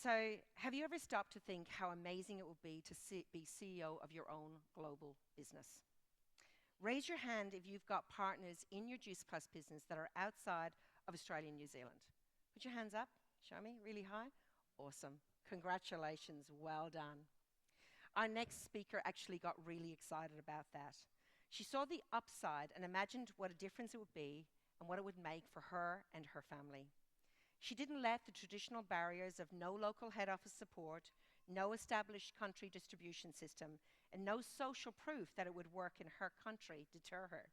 So, have you ever stopped to think how amazing it would be to be CEO of your own global business? Raise your hand if you've got partners in your Juice Plus business that are outside of Australia and New Zealand. Put your hands up. Show me really high. Awesome. Congratulations. Well done. Our next speaker actually got really excited about that. She saw the upside and imagined what a difference it would be and what it would make for her and her family. She didn't let the traditional barriers of no local head office support, no established country distribution system, and no social proof that it would work in her country deter her.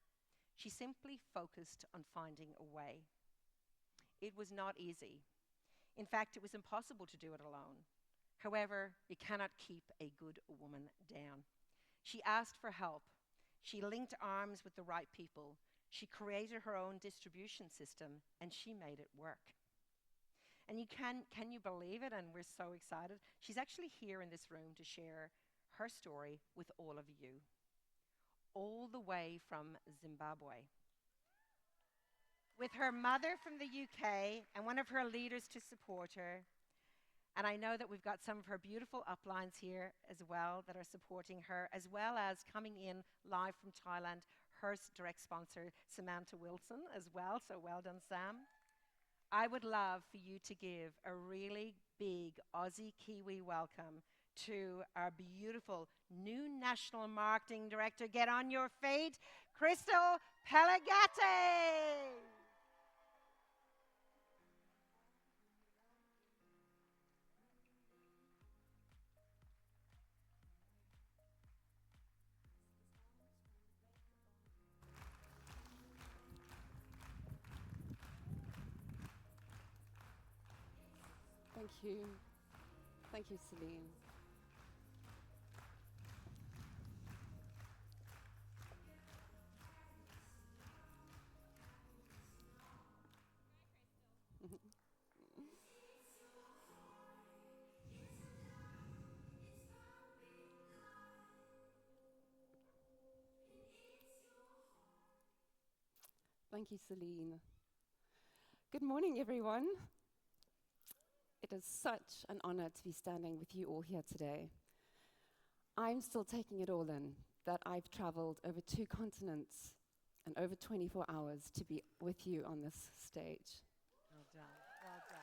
She simply focused on finding a way. It was not easy. In fact, it was impossible to do it alone. However, you cannot keep a good woman down. She asked for help. She linked arms with the right people. She created her own distribution system, and she made it work. And can you believe it? And we're so excited. She's actually here in this room to share her story with all of you, all the way from Zimbabwe. With her mother from the UK and one of her leaders to support her. And I know that we've got some of her beautiful uplines here as well that are supporting her, as well as coming in live from Thailand, her direct sponsor, Samantha Wilson, as well. So well done, Sam. I would love for you to give a really big Aussie Kiwi welcome to our beautiful new National Marketing Director. Get on your feet, Crystal Pelagatti. Thank you. Thank you, Celine. Thank you, Celine. Good morning, everyone. It is such an honor to be standing with you all here today. I'm still taking it all in that I've traveled over 2 continents and over 24 hours to be with you on this stage. Well done. Well done.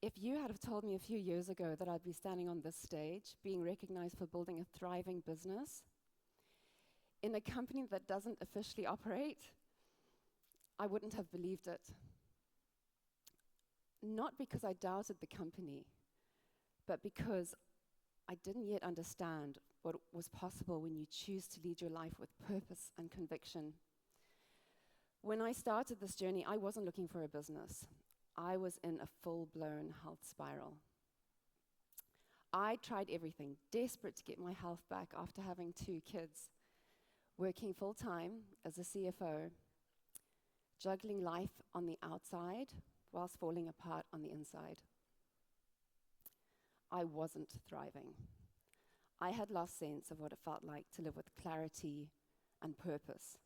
If you had have told me a few years ago that I'd be standing on this stage, being recognized for building a thriving business in a company that doesn't officially operate, I wouldn't have believed it. Not because I doubted the company, but because I didn't yet understand what was possible when you choose to lead your life with purpose and conviction. When I started this journey, I wasn't looking for a business. I was in a full-blown health spiral. I tried everything, desperate to get my health back after having 2 kids, working full-time as a CFO, juggling life on the outside whilst falling apart on the inside. I wasn't thriving. I had lost sense of what it felt like to live with clarity and purpose.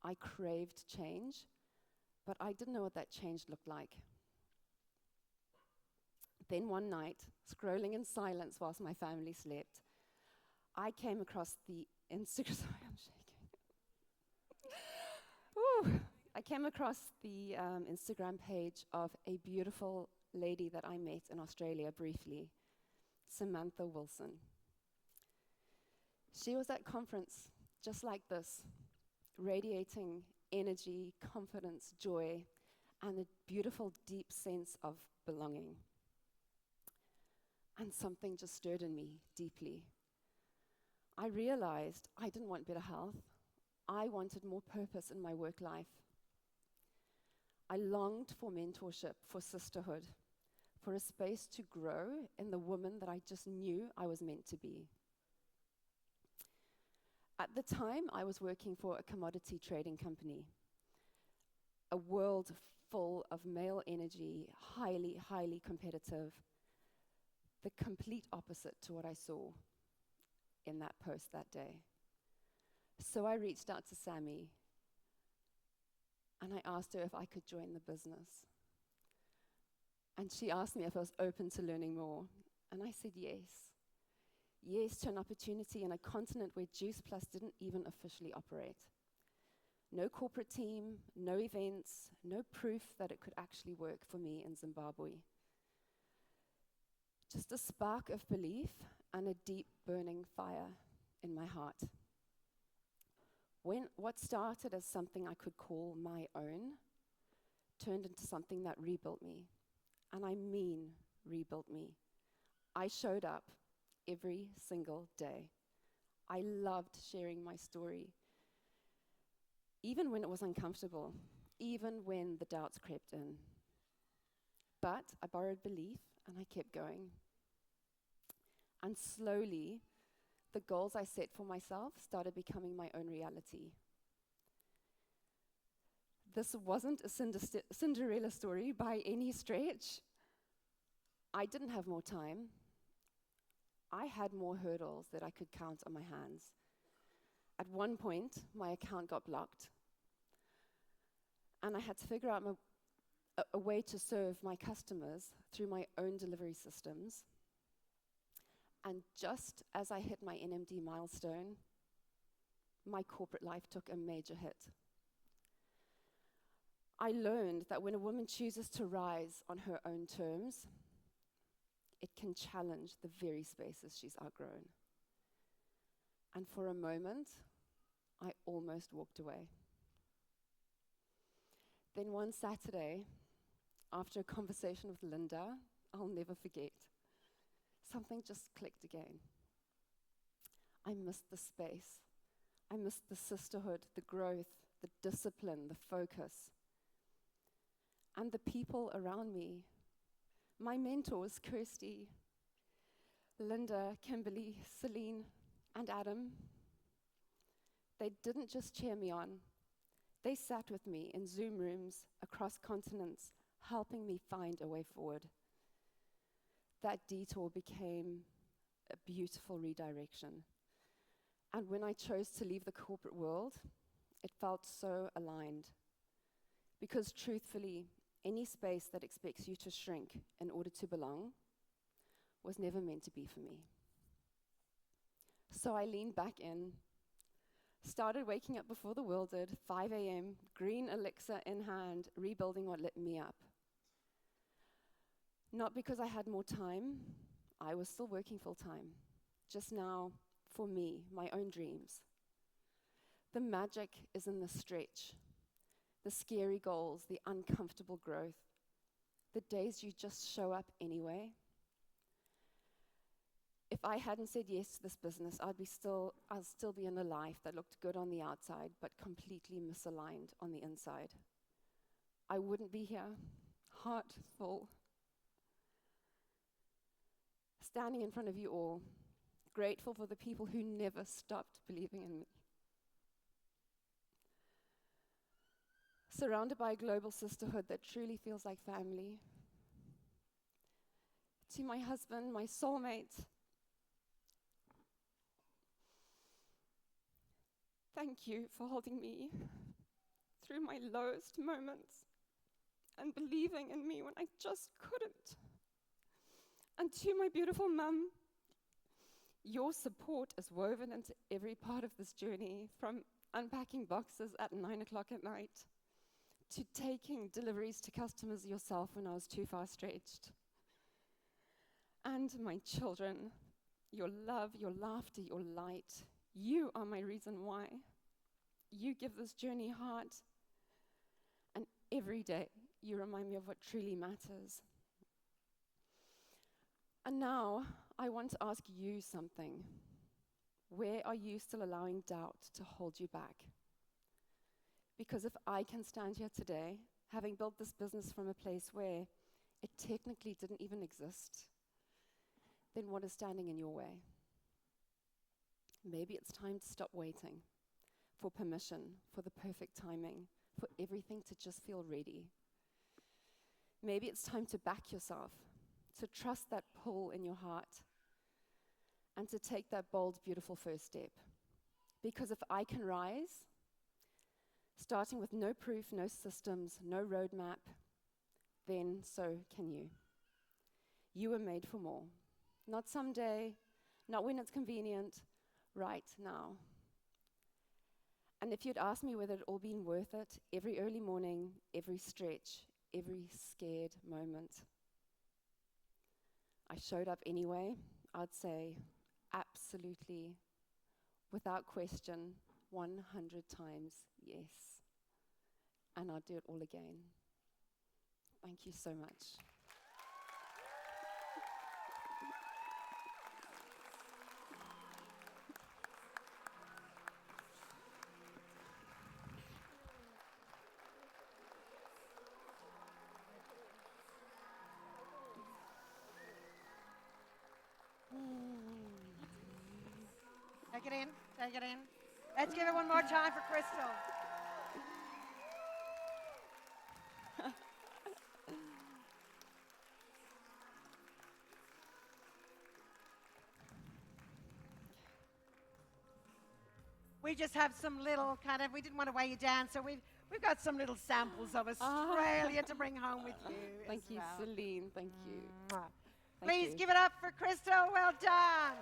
I craved change, but I didn't know what that change looked like. Then one night, scrolling in silence whilst my family slept, I came across the Instagram. Sorry, I'm shaking. Ooh. I came across the Instagram page of a beautiful lady that I met in Australia briefly, Samantha Wilson. She was at conference just like this, radiating energy, confidence, joy, and a beautiful, deep sense of belonging. And something just stirred in me deeply. I realized I didn't want better health. I wanted more purpose in my work life. I longed for mentorship, for sisterhood, for a space to grow in the woman that I just knew I was meant to be. At the time, I was working for a commodity trading company, a world full of male energy, highly, highly competitive, the complete opposite to what I saw in that post that day. So I reached out to Sammy and I asked her if I could join the business. And she asked me if I was open to learning more. And I said yes. Yes to an opportunity in a continent where Juice Plus didn't even officially operate. No corporate team, no events, no proof that it could actually work for me in Zimbabwe. Just a spark of belief and a deep burning fire in my heart. What started as something I could call my own turned into something that rebuilt me. And I mean rebuilt me. I showed up every single day. I loved sharing my story, even when it was uncomfortable, even when the doubts crept in. But I borrowed belief and I kept going. And slowly, the goals I set for myself started becoming my own reality. This wasn't a Cinderella story by any stretch. I didn't have more time. I had more hurdles that I could count on my hands. At one point, my account got blocked, and I had to figure out a way to serve my customers through my own delivery systems. And just as I hit my NMD milestone, my corporate life took a major hit. I learned that when a woman chooses to rise on her own terms, it can challenge the very spaces she's outgrown. And for a moment, I almost walked away. Then one Saturday, after a conversation with Linda, I'll never forget, something just clicked again. I missed the space. I missed the sisterhood, the growth, the discipline, the focus. And the people around me. My mentors, Kirsty, Linda, Kimberly, Celine, and Adam, they didn't just cheer me on. They sat with me in Zoom rooms across continents, helping me find a way forward. That detour became a beautiful redirection. And when I chose to leave the corporate world, it felt so aligned. Because truthfully, any space that expects you to shrink in order to belong was never meant to be for me. So I leaned back in, started waking up before the world did, 5 a.m., green elixir in hand, rebuilding what lit me up. Not because I had more time, I was still working full time. Just now, for me, my own dreams. The magic is in the stretch, the scary goals, the uncomfortable growth, the days you just show up anyway. If I hadn't said yes to this business, I'd still be in a life that looked good on the outside, but completely misaligned on the inside. I wouldn't be here, heart full, standing in front of you all, grateful for the people who never stopped believing in me. Surrounded by a global sisterhood that truly feels like family. To my husband, my soulmate, thank you for holding me through my lowest moments and believing in me when I just couldn't. And to my beautiful mum, your support is woven into every part of this journey, from unpacking boxes at 9 o'clock at night to taking deliveries to customers yourself when I was too far stretched. And my children, your love, your laughter, your light, you are my reason why. You give this journey heart, and every day you remind me of what truly matters. And now I want to ask you something. Where are you still allowing doubt to hold you back? Because if I can stand here today, having built this business from a place where it technically didn't even exist, then what is standing in your way? Maybe it's time to stop waiting for permission, for the perfect timing, for everything to just feel ready. Maybe it's time to back yourself, to trust that pull in your heart, and to take that bold, beautiful first step. Because if I can rise, starting with no proof, no systems, no roadmap, then so can you. You were made for more. Not someday, not when it's convenient, right now. And if you'd asked me whether it all been worth it, every early morning, every stretch, every scared moment, I showed up anyway, I'd say absolutely, without question, 100 times yes. And I'd do it all again. Thank you so much. Take it in, take it in. Let's give it one more time for Crystal. We just have some little kind of, we didn't want to weigh you down, so we've got some little samples of Australia to bring home with you. Thank you, well. Celine. Thank you. Please give it up for Crystal. Well done.